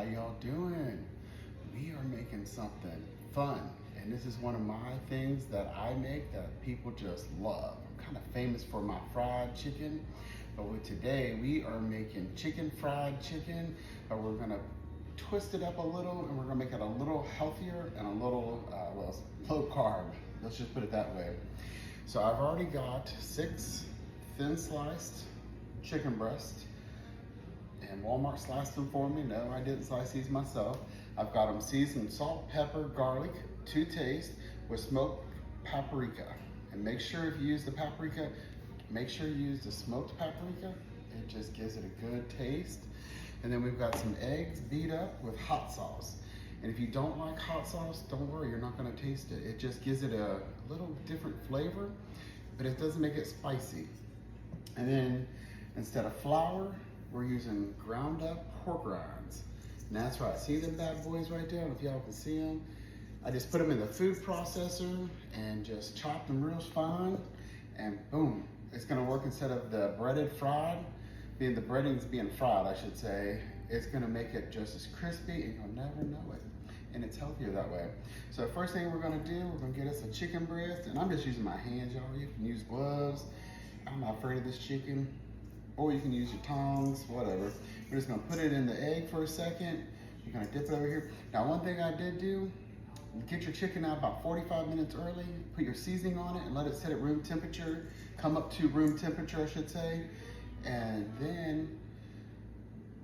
how y'all doing? We are making something fun, and this is one of my things that I make that people just love. I'm kind of famous for my fried chicken, but today we are making fried chicken, but we're gonna twist it up a little, and we're gonna make it a little healthier and a little, low carb. Let's just put it that way. So I've already got 6 thin sliced chicken breasts, and Walmart sliced them for me. No, I didn't slice these myself. I've got them seasoned salt, pepper, garlic to taste with smoked paprika. And make sure if you use the paprika, make sure you use the smoked paprika. It just gives it a good taste. And then we've got some eggs beat up with hot sauce. And if you don't like hot sauce, don't worry, you're not gonna taste it. It just gives it a little different flavor, but it doesn't make it spicy. And then instead of flour, we're using ground up pork rinds. And that's right, see them bad boys right there? I don't know if y'all can see them. I just put them in the food processor and just chopped them real fine, and boom, it's gonna work. Instead of the breaded fried, the breading's being fried, I should say, it's gonna make it just as crispy and you'll never know it. And it's healthier that way. So the first thing we're gonna do, we're gonna get us a chicken breast, and I'm just using my hands, y'all. You can use gloves. I'm not afraid of this chicken. Or you can use your tongs, whatever. We're just gonna put it in the egg for a second. You're gonna dip it over here. Now, one thing I did do, get your chicken out about 45 minutes early, put your seasoning on it and let it sit at room temperature, come up to room temperature, I should say, and then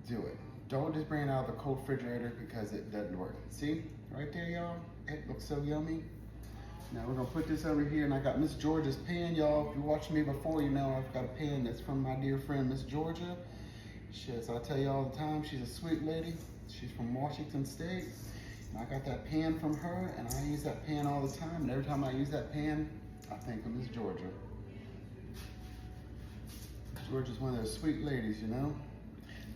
do it. Don't just bring it out of the cold refrigerator because it doesn't work. See, right there, y'all? It looks so yummy. Now we're gonna put this over here, and I got Miss Georgia's pan, y'all. If you watched me before, you know I've got a pan that's from my dear friend, Miss Georgia. So I tell you all the time, she's a sweet lady. She's from Washington State. And I got that pan from her, and I use that pan all the time. And every time I use that pan, I think of Miss Georgia. Georgia's one of those sweet ladies, you know?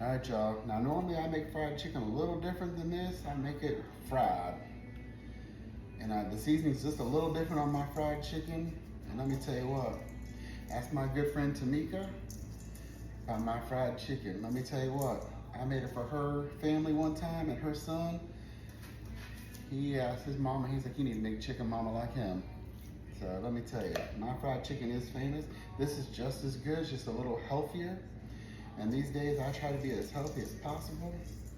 All right, y'all. Now, normally I make fried chicken a little different than this. I make it fried. And the seasoning's just a little different on my fried chicken. And let me tell you what, ask my good friend Tamika about my fried chicken. Let me tell you what, I made it for her family one time, and her son, he asked his mama, he's like, you need to make chicken mama like him. So let me tell you, my fried chicken is famous. This is just as good, it's just a little healthier. And these days I try to be as healthy as possible,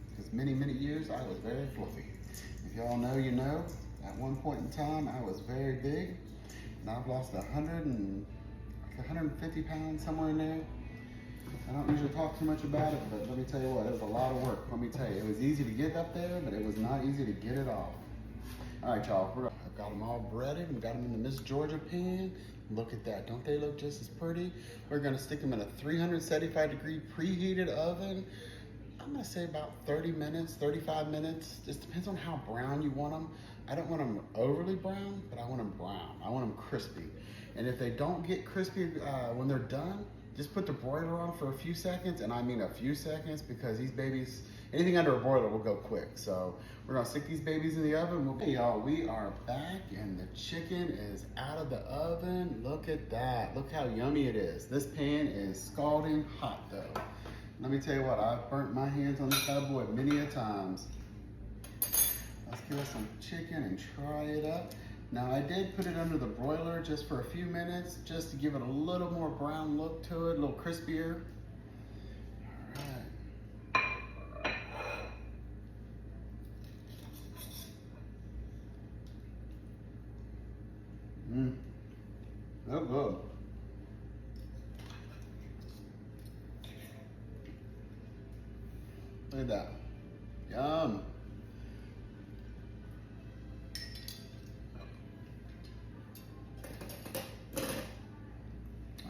because many, many years I was very fluffy. If y'all know, you know. At one point in time, I was very big, and I've lost 150 pounds, somewhere in there. I don't usually talk too much about it, but let me tell you what, it was a lot of work. Let me tell you, it was easy to get up there, but it was not easy to get it off. All right, y'all, I've got them all breaded and got them in the Miss Georgia pan. Look at that, don't they look just as pretty? We're gonna stick them in a 375-degree preheated oven. I'm gonna say about 30 minutes, 35 minutes. Just depends on how brown you want them. I don't want them overly brown, but I want them brown. I want them crispy. And if they don't get crispy when they're done, just put the broiler on for a few seconds, and I mean a few seconds, because these babies, anything under a broiler will go quick. So we're gonna stick these babies in the oven. Hey y'all, we are back, and the chicken is out of the oven. Look at that, look how yummy it is. This pan is scalding hot though. Let me tell you what, I've burnt my hands on this bad boy many a times. Let's give us some chicken and try it up. Now I did put it under the broiler just for a few minutes, just to give it a little more brown look to it, a little crispier. All right. So good. Look at that. Yum.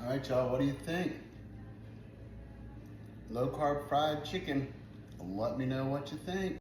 All right, y'all, what do you think? Low carb fried chicken. Let me know what you think.